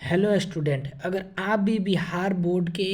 Hello student, अगर आप भी बिहार बोर्ड के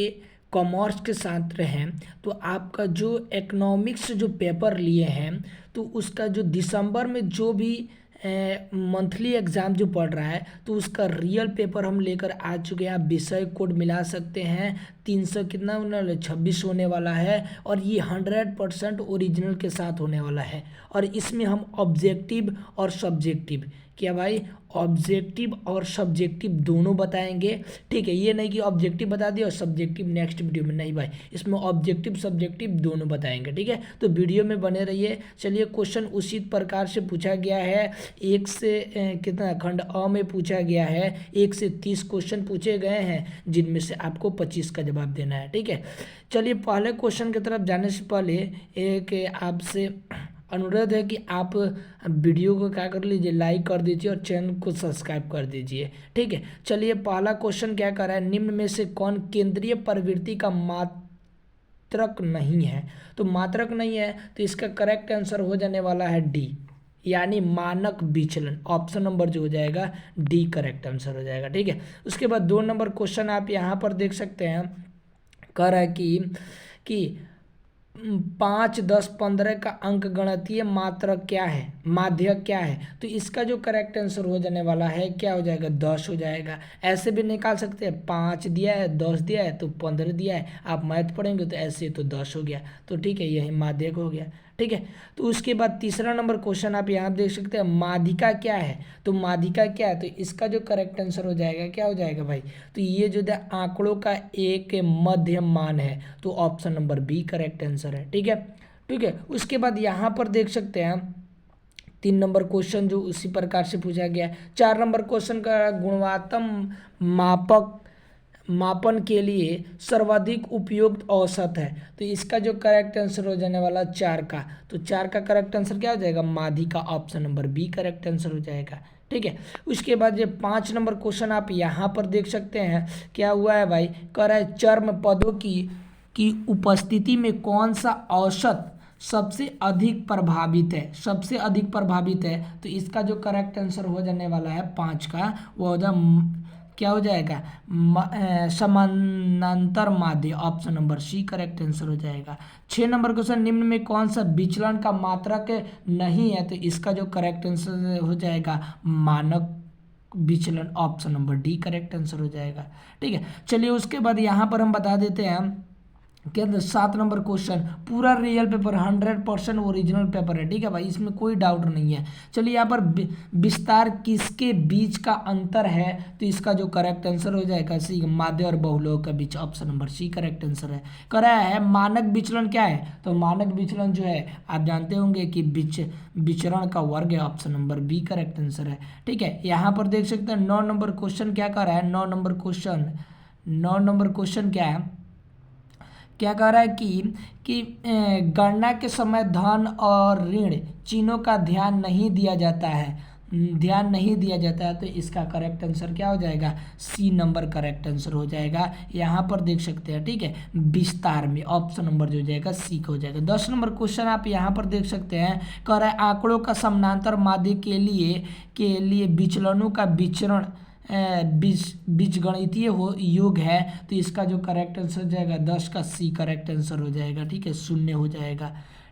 कॉमर्स के छात्र हैं तो आपका जो इकोनॉमिक्स जो पेपर लिए हैं तो उसका जो दिसंबर में जो भी मंथली एग्ज़ाम जो पढ़ रहा है तो उसका रियल पेपर हम लेकर आ चुके हैं। आप विषय कोड मिला सकते हैं। 300 कितना होने वाला 26 होने वाला है और ये 100% ओरिजिनल के साथ होने वाला है। और इसमें हम ऑब्जेक्टिव और सब्जेक्टिव, क्या भाई, ऑब्जेक्टिव और सब्जेक्टिव दोनों बताएंगे। ठीक है, ये नहीं कि ऑब्जेक्टिव बता दिया और सब्जेक्टिव नेक्स्ट वीडियो में, नहीं भाई, इसमें ऑब्जेक्टिव सब्जेक्टिव दोनों बताएंगे। ठीक है, तो वीडियो में बने रहिए। चलिए, क्वेश्चन उसी प्रकार से पूछा गया है। एक से कितना खंड अ में पूछा गया है, 1 से 30 क्वेश्चन पूछे गए हैं जिनमें से आपको 25 का जवाब देना है। ठीक है, चलिए पहले क्वेश्चन की तरफ जाने से पहले एक आपसे अनुरोध है कि आप वीडियो को क्या कर लीजिए, लाइक कर दीजिए और चैनल को सब्सक्राइब कर दीजिए। ठीक है, चलिए पहला क्वेश्चन क्या कर रहा है, निम्न में से कौन केंद्रीय प्रवृत्ति का मात्रक नहीं है। तो मात्रक नहीं है तो इसका करेक्ट आंसर हो जाने वाला है डी, यानी मानक विचलन। ऑप्शन नंबर जो हो जाएगा डी करेक्ट आंसर हो जाएगा। ठीक है, उसके बाद 2 नंबर क्वेश्चन आप यहाँ पर देख सकते हैं। कह रहा है कि 5, 10, 15 का अंक गणितीय मात्रक क्या है, माध्यक क्या है। तो इसका जो करेक्ट आंसर हो जाने वाला है क्या हो जाएगा, 10 हो जाएगा। ऐसे भी निकाल सकते हैं, 5 दिया है, 10 दिया है तो 15 दिया है। आप मैथ पढ़ेंगे तो ऐसे तो 10 हो गया। तो ठीक है, यही माध्यक हो गया। ठीक है, तो उसके बाद तीसरा नंबर क्वेश्चन आप यहाँ देख सकते हैं, माध्यिका क्या है। तो माध्यिका क्या है, तो इसका जो करेक्ट आंसर हो जाएगा क्या हो जाएगा भाई, तो ये जो है आंकड़ों का एक मध्य मान है। तो option number B correct answer है। ठीक है, ठीक है, उसके बाद यहाँ पर देख सकते हैं 3 नंबर क्वेश्चन जो उसी प्रकार से पूछा गया है। 4 नंबर क्वेश्चन का गुणवत्ता मापक मापन के लिए सर्वाधिक उपयुक्त औसत है। तो इसका जो करेक्ट आंसर हो जाने वाला 4 का, तो 4 का करेक्ट आंसर क्या हो जाएगा, माध्यिका। Option number B correct answer हो जाएगा। ठीक है, उसके बाद ये 5 नंबर क्वेश्चन आप यहाँ पर देख सकते हैं। क्या हुआ है भाई, कह रहा है चर्म पदों की उपस्थिति में कौन सा औसत सबसे अधिक प्रभावित है, सबसे अधिक प्रभावित है। तो इसका जो करेक्ट आंसर हो जाने वाला है 5 का, वो हो जाए क्या हो जाएगा, समानांतर माध्य। Option number C correct answer हो जाएगा। 6 नंबर क्वेश्चन, निम्न में कौन सा विचलन का मात्रक नहीं है। तो इसका जो करेक्ट आंसर हो जाएगा मानक विचलन। Option number D correct answer हो जाएगा। ठीक है, चलिए उसके बाद यहाँ पर हम बता देते हैं क्या, 7 नंबर क्वेश्चन पूरा रियल पेपर 100% ओरिजिनल पेपर है। ठीक है भाई, इसमें कोई डाउट नहीं है। चलिए यहाँ पर विस्तार किसके बीच का अंतर है। तो इसका जो करेक्ट आंसर हो जाएगा सी, माध्य और बहुलोक के बीच। Option number C correct answer है। कह रहा है मानक विचलन क्या है। तो मानक विचलन जो है आप जानते होंगे कि विचरण का वर्ग है। Option number B correct answer है। ठीक है, यहाँ पर देख सकते हैं 9 नंबर क्वेश्चन क्या कर रहा है, 9 नंबर क्वेश्चन क्या है, क्या कह रहा है कि गणना के समय धन और ऋण चिन्हों का ध्यान नहीं दिया जाता है। तो इसका करेक्ट आंसर क्या हो जाएगा, सी नंबर करेक्ट आंसर हो जाएगा। यहाँ पर देख सकते हैं। ठीक है, विस्तार में ऑप्शन नंबर जो हो जाएगा सी का हो जाएगा। 10 नंबर क्वेश्चन आप यहाँ पर देख सकते हैं। कह रहा है आंकड़ों का समानांतर माध्य के लिए विचलनों का विचरण बीजगणितीय योग है। तो इसका जो करेक्ट आंसर हो जाएगा 10 का सी करेक्ट आंसर हो जाएगा। ठीक है, 0 हो जाएगा।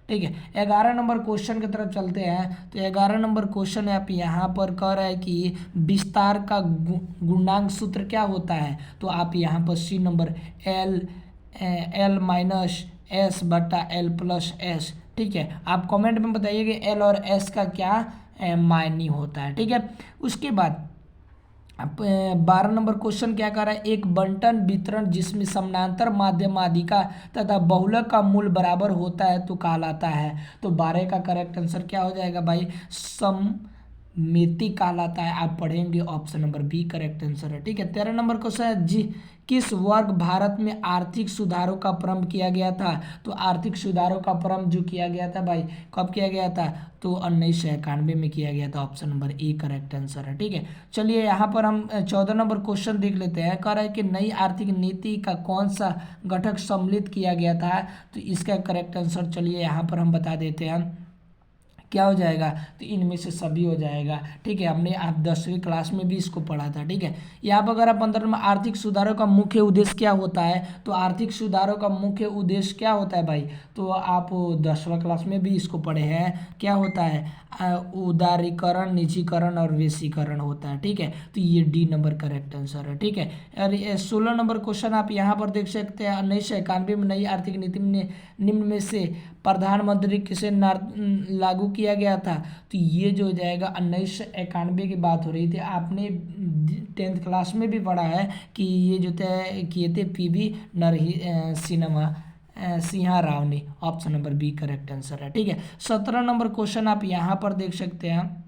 ठीक है, 11 नंबर क्वेश्चन की तरफ चलते हैं। तो 11 नंबर क्वेश्चन है आप यहाँ पर कह रहा है कि विस्तार का गुणांक सूत्र क्या होता है। तो आप यहाँ पर C number L minus S बटा एल प्लस एस। ठीक है, आप कमेंट में बताइए कि एल और एस का क्या मायने होता है। ठीक है, उसके बाद 12 नंबर क्वेश्चन क्या कर रहा है, एक बंटन वितरण जिसमें समानांतर माध्य माध्यिका तथा बहुलक का मूल बराबर होता है तो कहलाता है। तो 12 का करेक्ट आंसर क्या हो जाएगा भाई, सममिति कहलाता है। आप पढ़ेंगे, option number B correct answer है। ठीक है, 13 नंबर क्वेश्चन है, जी किस वर्ग भारत में आर्थिक सुधारों का प्रारंभ किया गया था। तो आर्थिक सुधारों का प्रारंभ जो किया गया था भाई, कब किया गया था, तो 1991 में किया गया था। Option number A correct answer है। ठीक है, चलिए यहाँ पर हम 14 नंबर क्वेश्चन देख लेते हैं। कह रहा है कि नई आर्थिक नीति का कौन सा घटक सम्मिलित किया गया था। तो इसका करेक्ट आंसर चलिए यहाँ पर हम बता देते हैं क्या हो जाएगा, तो इनमें से सभी हो जाएगा। ठीक है, हमने आप 10वीं क्लास में भी इसको पढ़ा था। ठीक है, यहाँ पर अगर आप 15 में आर्थिक सुधारों का मुख्य उद्देश्य क्या होता है, तो आर्थिक सुधारों का मुख्य उद्देश्य क्या होता है भाई, तो आप 10वां क्लास में भी इसको पढ़े हैं। क्या होता है, उदारीकरण, निजीकरण और वैश्वीकरण होता है। ठीक है, तो ये डी नंबर करेक्ट आंसर है। ठीक है, और 16 नंबर क्वेश्चन आप यहाँ पर देख सकते हैं, 1991 में नई आर्थिक नीति में निम्न में से प्रधानमंत्री किसे लागू किया गया था, तो ये जो हो जाएगा 1991 की बात हो रही थी। आपने 10th क्लास में भी पढ़ा है कि ये जो तय किए थे पीवी सिन्हा राव ने। Option number B correct answer है। ठीक है, 17 नंबर क्वेश्चन आप यहाँ पर देख सकते हैं।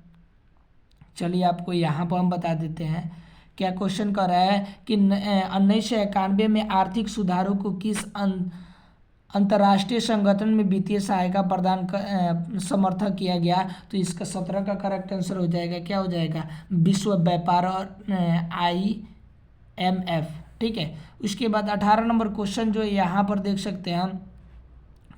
चलिए आपको यहाँ पर हम बता देते हैं क्या क्वेश्चन कर रहा है कि 1991 में आर्थिक सुधारों को किस अंतर्राष्ट्रीय संगठन में वित्तीय सहायता प्रदान समर्थन किया गया, तो इसका 17 का करेक्ट आंसर हो जाएगा, क्या हो जाएगा, विश्व व्यापार और IMF। ठीक है, उसके बाद 18 नंबर क्वेश्चन जो यहाँ पर देख सकते हैं हम,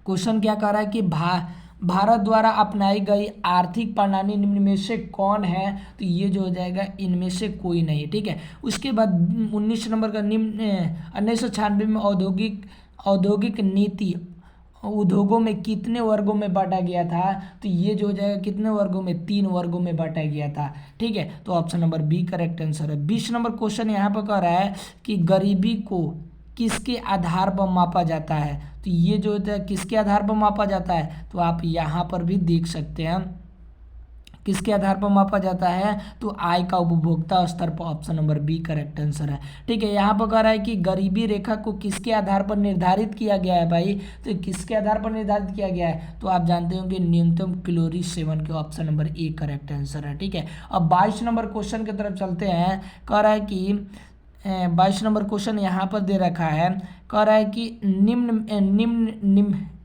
क्वेश्चन क्या कह रहा है कि भारत द्वारा अपनाई गई आर्थिक प्रणाली निम्न में से कौन है, तो ये जो हो जाएगा इनमें से कोई नहीं। ठीक है, उसके बाद 19 नंबर का निम्न 1996 में औद्योगिक नीति उद्योगों में कितने वर्गों में बांटा गया था, तो ये जो हो जाएगा कितने वर्गों में, 3 वर्गों में बांटा गया था। ठीक है, तो option number B correct answer है। 20 नंबर क्वेश्चन यहाँ पर कह रहा है कि गरीबी को किसके आधार पर मापा जाता है, तो ये जो होता है किसके आधार पर मापा जाता है, तो आप यहाँ पर भी देख सकते हैं किसके आधार पर मापा जाता है, तो आय का उपभोक्ता स्तर पर। Option number B correct answer है। ठीक है, यहाँ पर कह रहा है कि गरीबी रेखा को किसके आधार पर निर्धारित किया गया है भाई, तो किसके आधार पर निर्धारित किया गया है, तो आप जानते होंगे न्यूनतम कैलोरी सेवन के। Option number A correct answer है। ठीक है, अब 22 नंबर क्वेश्चन की तरफ चलते हैं। कह रहा है कि 22 नंबर क्वेश्चन यहाँ पर दे रखा है, कह रहा है कि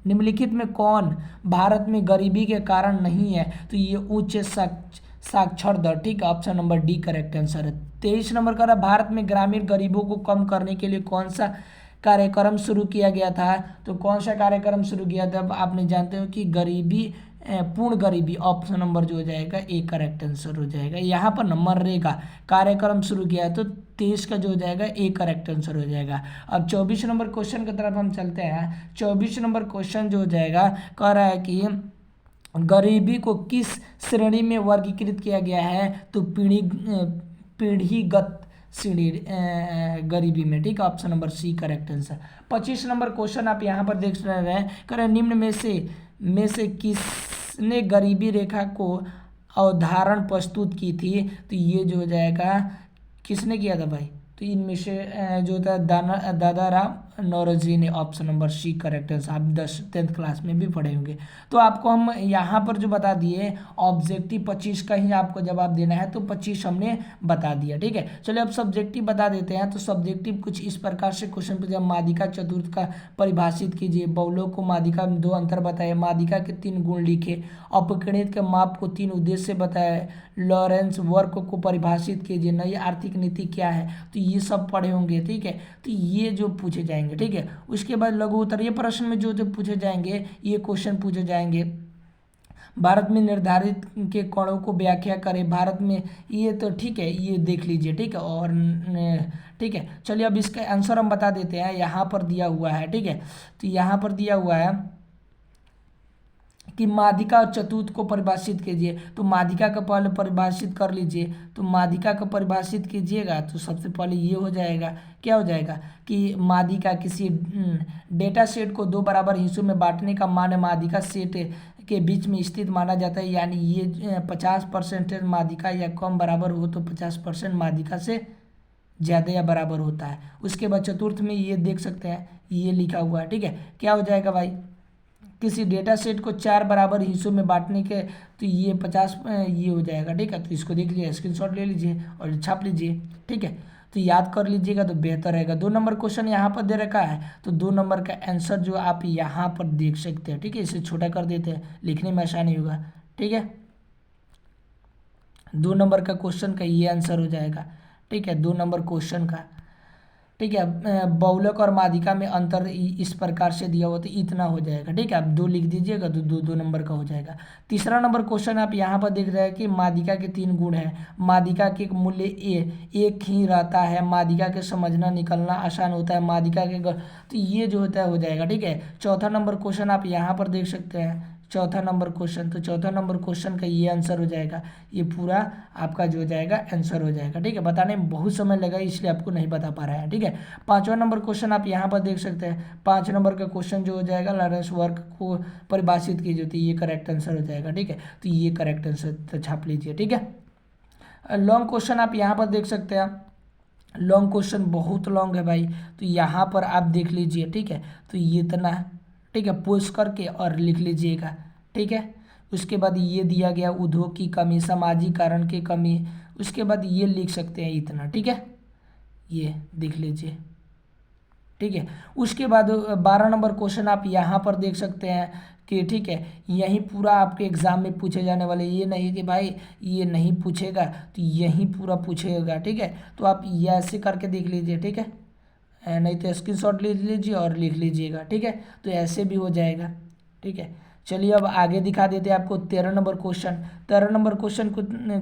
निम्नलिखित में कौन भारत में गरीबी के कारण नहीं है, तो ये उच्च साक्षर दर। ठीक है, option number D correct answer है। 23 नंबर का भारत में ग्रामीण गरीबों को कम करने के लिए कौन सा कार्यक्रम शुरू किया गया था, तो कौन सा कार्यक्रम शुरू किया था, आपने जानते हो कि गरीबी पूर्ण गरीबी। ऑप्शन नंबर जो हो जाएगा ए करेक्ट आंसर हो जाएगा। यहाँ पर मनरेगा कार्यक्रम शुरू किया है, तो 23 का जो हो जाएगा ए करेक्ट आंसर हो जाएगा। अब 24 नंबर क्वेश्चन की तरफ हम चलते हैं। 24 नंबर क्वेश्चन जो हो जाएगा कह रहा है कि गरीबी को किस श्रेणी में वर्गीकृत किया गया है, तो पीढ़ीगत श्रेणी गरीबी में। ठीक है, option number C correct answer. 25 number question आप यहाँ पर देख रहे हैं, कह रहे हैं निम्न में से किसने गरीबी रेखा को अवधारण प्रस्तुत की थी, तो ये जो हो जाएगा किसने किया था भाई, तो इनमें से जो था दादाराम नौरोजी ने। Option number C correct answer. आप 10th क्लास में भी पढ़े होंगे। तो आपको हम यहाँ पर जो बता दिए ऑब्जेक्टिव 25 का ही आपको जवाब देना है, तो 25 हमने बता दिया। ठीक है, चलिए अब सब्जेक्टिव बता देते हैं। तो सब्जेक्टिव कुछ इस प्रकार से क्वेश्चन पूछा, माध्यिका चतुर्थ का परिभाषित कीजिए, बहुलों को माध्यिका में 2 अंतर बताए, माध्यिका के 3 गुण लिखे, अपगणित के माप को 3 उद्देश्य बताए, लॉरेंस वर्क को परिभाषित कीजिए, नई आर्थिक नीति क्या है, तो ये सब पढ़े होंगे। ठीक है, तो ये जो पूछे जाएंगे। ठीक है, उसके बाद लघु उत्तरीय प्रश्न में जो पूछे जाएंगे, ये क्वेश्चन पूछे जाएंगे। भारत में निर्धारित के कणों को व्याख्या करें, भारत में, ये तो ठीक है, ये देख लीजिए। ठीक है, और ठीक है, चलिए अब इसका आंसर हम बता देते हैं। यहाँ पर दिया हुआ है, ठीक है, तो यहाँ पर दिया हुआ है कि माध्यिका और चतुर्थ को परिभाषित कीजिए, तो माध्यिका का पहले परिभाषित कर लीजिए। तो माध्यिका को परिभाषित कीजिएगा तो सबसे पहले ये हो जाएगा, क्या हो जाएगा कि माध्यिका किसी डेटा सेट को 2 बराबर हिस्सों में बांटने का मान माध्यिका सेट के बीच में स्थित माना जाता है, यानी ये 50% माध्यिका या कम बराबर हो तो 50% माध्यिका से ज़्यादा या बराबर होता है। उसके बाद चतुर्थ में ये देख सकते हैं, ये लिखा हुआ है। ठीक है, क्या हो जाएगा भाई, किसी डेटा सेट को 4 बराबर हिस्सों में बांटने के, तो ये 50 ये हो जाएगा। ठीक है, तो इसको देख लीजिए, स्क्रीनशॉट ले लीजिए और छाप लीजिए। ठीक है, तो याद कर लीजिएगा तो बेहतर रहेगा। 2 नंबर क्वेश्चन यहाँ पर दे रखा है, तो 2 नंबर का आंसर जो आप यहाँ पर देख सकते हैं। ठीक है, इसे छोटा कर देते हैं, लिखने में आसानी होगा। ठीक है, 2 नंबर का क्वेश्चन का ये आंसर हो जाएगा। ठीक है, 2 नंबर क्वेश्चन का ठीक है। बहुलक और माध्यिका में अंतर इस प्रकार से दिया हुआ तो इतना हो जाएगा। ठीक है, आप 2 लिख दीजिएगा तो 2 नंबर का हो जाएगा। तीसरा नंबर क्वेश्चन आप यहाँ पर देख रहे हैं कि माध्यिका के 3 गुण हैं। माध्यिका के मूल्य एक ही रहता है, माध्यिका के समझना निकलना आसान होता है, माध्यिका के तो ये जो होता है हो जाएगा। ठीक है, चौथा नंबर क्वेश्चन आप यहाँ पर देख सकते हैं, चौथा नंबर क्वेश्चन, तो चौथा नंबर क्वेश्चन का ये आंसर हो जाएगा, ये पूरा आपका जो हो जाएगा आंसर हो जाएगा। ठीक है, बताने में बहुत समय लगा इसलिए आपको नहीं बता पा रहा है। ठीक है, पांचवा नंबर क्वेश्चन आप यहाँ पर देख सकते हैं, 5 नंबर का क्वेश्चन जो हो जाएगा लॉरेंस वर्क को परिभाषित कीजिए, तो ये करेक्ट आंसर हो जाएगा। ठीक है, तो ये करेक्ट आंसर छाप लीजिए। ठीक है, लॉन्ग क्वेश्चन आप यहाँ पर देख सकते हैं, लॉन्ग क्वेश्चन बहुत लॉन्ग है भाई, तो यहाँ पर आप देख लीजिए। ठीक है, तो ये इतना, ठीक है, पोज करके और लिख लीजिएगा। ठीक है, उसके बाद ये दिया गया उद्योग की कमी, सामाजिकरण की कमी, उसके बाद ये लिख सकते हैं इतना। ठीक है, ये देख लीजिए। ठीक है, उसके बाद 12 नंबर क्वेश्चन आप यहाँ पर देख सकते हैं कि ठीक है, यही पूरा आपके एग्जाम में पूछे जाने वाले, ये नहीं कि भाई ये नहीं पूछेगा, तो यही पूरा पूछेगा। ठीक है, तो आप ये ऐसे करके देख लीजिए। ठीक है, नहीं तो स्क्रीनशॉट ले लीजिए और लिख लीजिएगा। ठीक है, तो ऐसे भी हो जाएगा। ठीक है, चलिए अब आगे दिखा देते हैं आपको 13 नंबर क्वेश्चन। 13 नंबर क्वेश्चन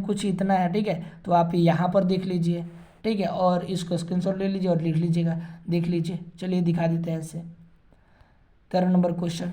कुछ इतना है। ठीक है, तो आप यहाँ पर देख लीजिए। ठीक है, और इसको स्क्रीनशॉट ले लीजिए और लिख लीजिएगा, देख लीजिए। चलिए दिखा देते हैं ऐसे। 13 नंबर क्वेश्चन,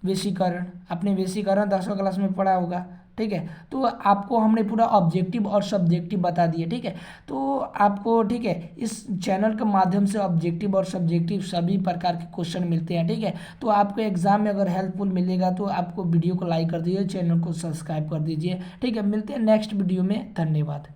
वशीकरण, आपने वशीकरण 10वीं क्लास में पढ़ा होगा। ठीक है, तो आपको हमने पूरा ऑब्जेक्टिव और सब्जेक्टिव बता दिए। ठीक है, तो आपको, ठीक है, इस चैनल के माध्यम से ऑब्जेक्टिव और सब्जेक्टिव सभी प्रकार के क्वेश्चन मिलते हैं। ठीक है, तो आपको एग्जाम में अगर हेल्पफुल मिलेगा तो आपको वीडियो को लाइक कर दीजिए, चैनल को सब्सक्राइब कर दीजिए। ठीक है, मिलते हैं नेक्स्ट वीडियो में, धन्यवाद।